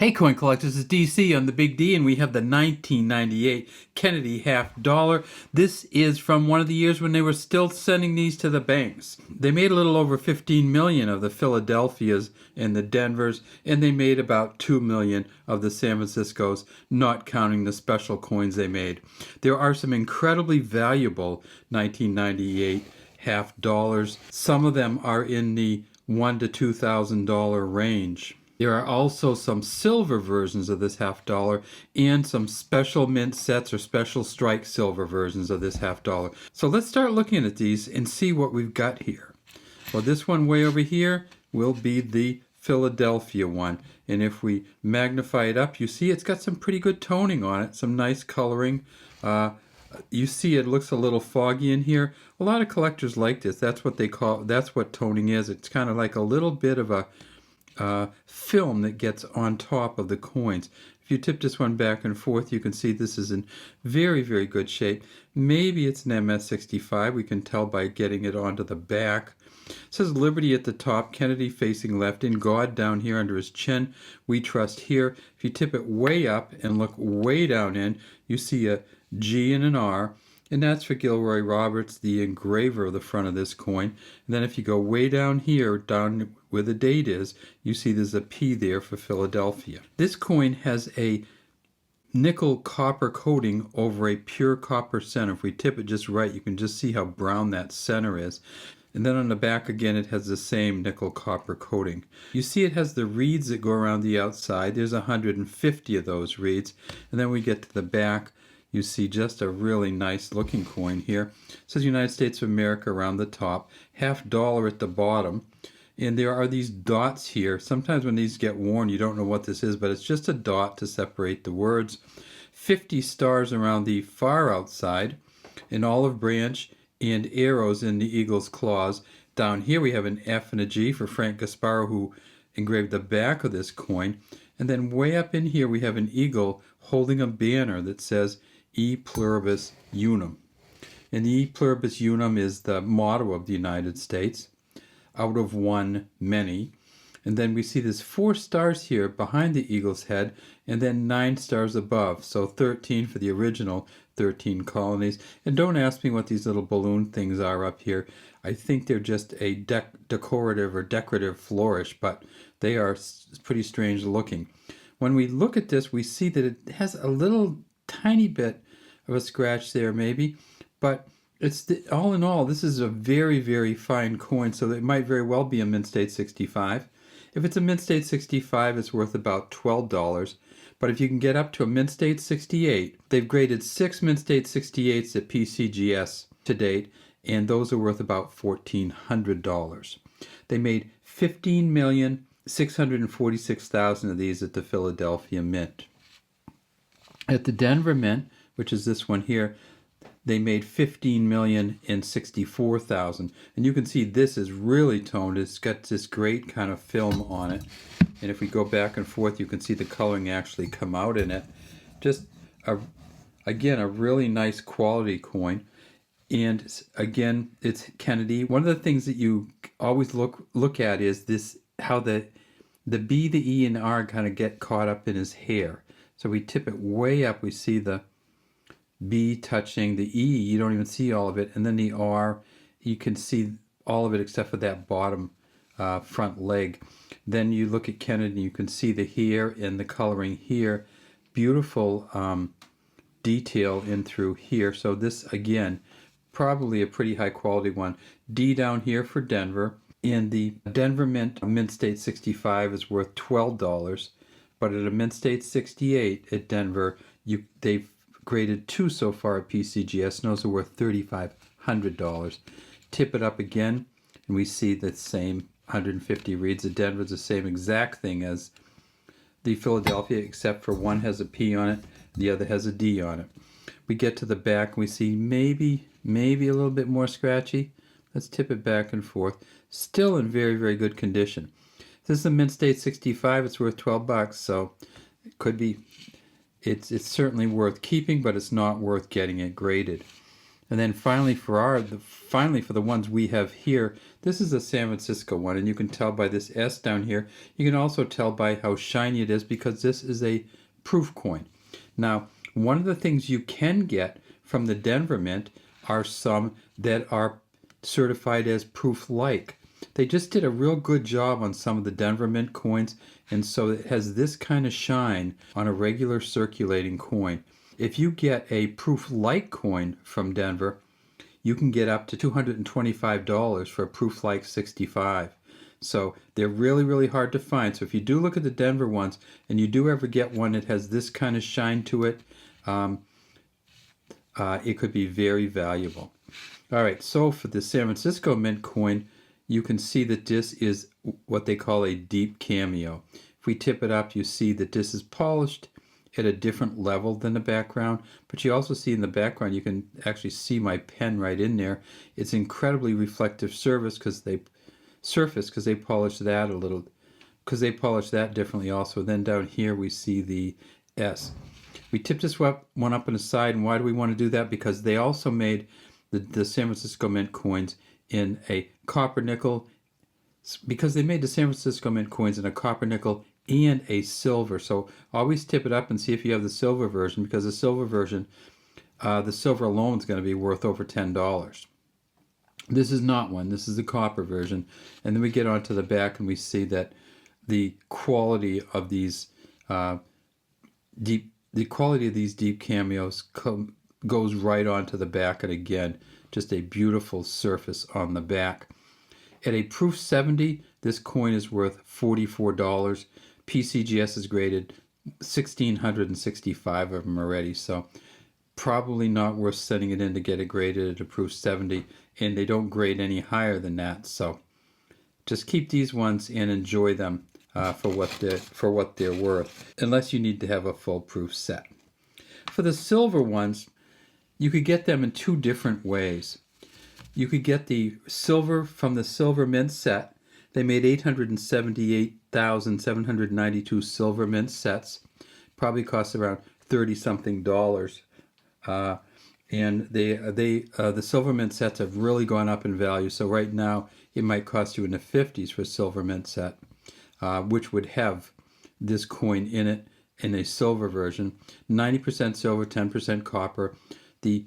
Hey coin collectors, it's DC on the Big D, and we have the 1998 Kennedy half dollar. This is from one of the years when they were still sending these to the banks. They made a little over 15 million of the Philadelphias and the Denvers, and they made about 2 million of the San Franciscos, not counting the special coins they made. There are some incredibly valuable 1998 half dollars. Some of them are in the $1,000 to $2,000 range. There are also some silver versions of this half dollar and some special mint sets or special strike silver versions of this half dollar. So let's start looking at these and see what we've got here. Well, this one way over here will be the Philadelphia one. And if we magnify it up, you see it's got some pretty good toning on it, some nice coloring. You see it looks a little foggy in here. A lot of collectors like this. That's what toning is. It's kind of like a little bit of a film that gets on top of the coins. If you tip this one back and forth, you can see this is in very, very good shape. Maybe it's an MS-65. We can tell by getting it onto the back. It says Liberty at the top, Kennedy facing left, and God down here under his chin. We trust here. If you tip it way up and look way down in, you see a G and an R. And that's for Gilroy Roberts, the engraver of the front of this coin. And then if you go way down here, down where the date is, you see there's a P there for Philadelphia. This coin has a nickel copper coating over a pure copper center. If we tip it just right, you can just see how brown that center is. And then on the back again, it has the same nickel copper coating. You see it has the reeds that go around the outside. There's 150 of those reeds. And then we get to the back. You see just a really nice looking coin here. It says United States of America around the top, half dollar at the bottom. And there are these dots here. Sometimes when these get worn, you don't know what this is, but it's just a dot to separate the words. 50 stars around the far outside, an olive branch, and arrows in the eagle's claws. Down here we have an F and a G for Frank Gasparo, who engraved the back of this coin. And then way up in here we have an eagle holding a banner that says E pluribus unum. And the E pluribus unum is the motto of the United States. Out of one, many. And then we see there's 4 stars here behind the eagle's head, and then 9 stars above. So 13 for the original 13 colonies. And don't ask me what these little balloon things are up here. I think they're just a decorative flourish, but they are pretty strange looking. When we look at this, we see that it has a little tiny bit of a scratch there maybe, but all in all, this is a very, very fine coin, so it might very well be a Mint State 65. If it's a Mint State 65, it's worth about $12. But if you can get up to a Mint State 68, they've graded 6 Mint State 68s at PCGS to date, and those are worth about $1,400. They made 15,646,000 of these at the Philadelphia Mint. At the Denver Mint, which is this one here, they made 15,064,000. And you can see this is really toned. It's got this great kind of film on it. And if we go back and forth, you can see the coloring actually come out in it. Just, again, a really nice quality coin. And again, it's Kennedy. One of the things that you always look at is this, how the B, the E, and the R kind of get caught up in his hair. So we tip it way up, we see the B touching the E, you don't even see all of it, and then the R, you can see all of it except for that bottom front leg. Then you look at Kennedy, you can see the hair and the coloring here. Beautiful detail in through here. So this, again, probably a pretty high quality one. D down here for Denver. And the Denver Mint State 65 is worth $12. But at a Mint State 68 at Denver, they've graded 2 so far at PCGS, and those are worth $3,500. Tip it up again, and we see the same 150 reads. At Denver's the same exact thing as the Philadelphia, except for one has a P on it, the other has a D on it. We get to the back, and we see maybe a little bit more scratchy. Let's tip it back and forth. Still in very, very good condition. This is a Mint State 65. It's worth $12, so it could be. It's certainly worth keeping, but it's not worth getting it graded. And then finally for the ones we have here, This is a San Francisco one, and you can tell by this S down here. You can also tell by how shiny it is because this is a proof coin. Now, one of the things you can get from the Denver Mint are some that are certified as proof-like. They just did a real good job on some of the Denver Mint coins, and so it has this kind of shine on a regular circulating coin. If you get a proof-like coin from Denver, you can get up to $225 for a proof-like 65. So they're really, really hard to find. So if you do look at the Denver ones, and you do ever get one that has this kind of shine to it, it could be very valuable. All right, so for the San Francisco Mint coin, you can see that this is what they call a deep cameo. If we tip it up, you see that this is polished at a different level than the background, but you also see in the background, you can actually see my pen right in there. It's incredibly reflective surface because they polished that a little, because they polished that differently also. Then down here we see the S. We tipped this one up on the side, and why do we want to do that? Because they also made the San Francisco Mint coins in a copper nickel, because they made the San Francisco Mint coins in a copper nickel and a silver. So always tip it up and see if you have the silver version, because the silver version, the silver alone is going to be worth over $10. This is not one. This is the copper version. And then we get onto the back and we see that the quality of these deep cameos goes right onto the back, and again, just a beautiful surface on the back. At a proof 70, this coin is worth $44. PCGS is graded 1,665 of them already, so probably not worth sending it in to get it graded at a proof 70, and they don't grade any higher than that. So just keep these ones and enjoy them for what they're worth, unless you need to have a full proof set. For the silver ones, you could get them in two different ways. You could get the silver from the Silver Mint set. They made 878,792 Silver Mint sets. Probably costs around $30-something. And the Silver Mint sets have really gone up in value. So right now, it might cost you in the 50s for a Silver Mint set, which would have this coin in it in a silver version. 90% silver, 10% copper. The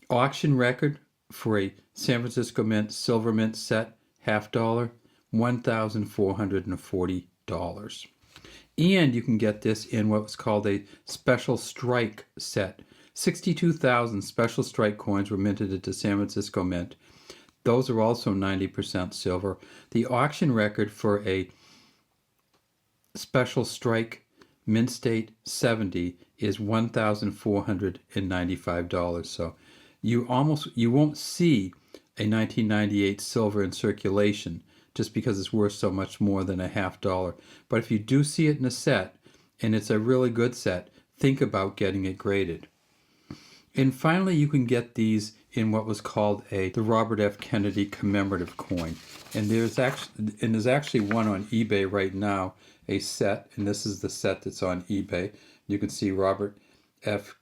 auction record for a San Francisco Mint Silver Mint set, $50, $1,440. And you can get this in what's called a special strike set. 62,000 special strike coins were minted at the San Francisco Mint. Those are also 90% silver. The auction record for a special strike Mint State 70 is $1,495. So you won't see a 1998 silver in circulation just because it's worth so much more than a $50. But if you do see it in a set, and it's a really good set, think about getting it graded. And finally, you can get these in what was called the Robert F. Kennedy commemorative coin. And there's actually one on eBay right now, a set, and this is the set that's on eBay. You can see Robert F.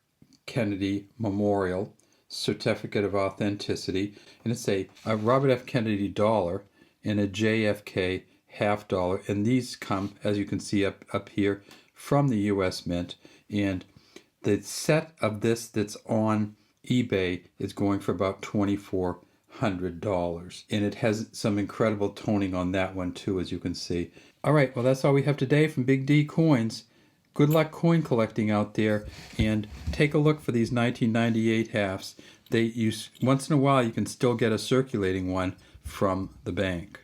Kennedy Memorial Certificate of Authenticity, and it's a Robert F. Kennedy dollar and a JFK $50, and these come, as you can see up here, from the U.S. Mint, and the set of this that's on eBay is going for about $2,400, and it has some incredible toning on that one too, as you can see. All right, well, that's all we have today from Big D Coins. Good luck coin collecting out there, and take a look for these 1998 halves. Once in a while, you can still get a circulating one from the bank.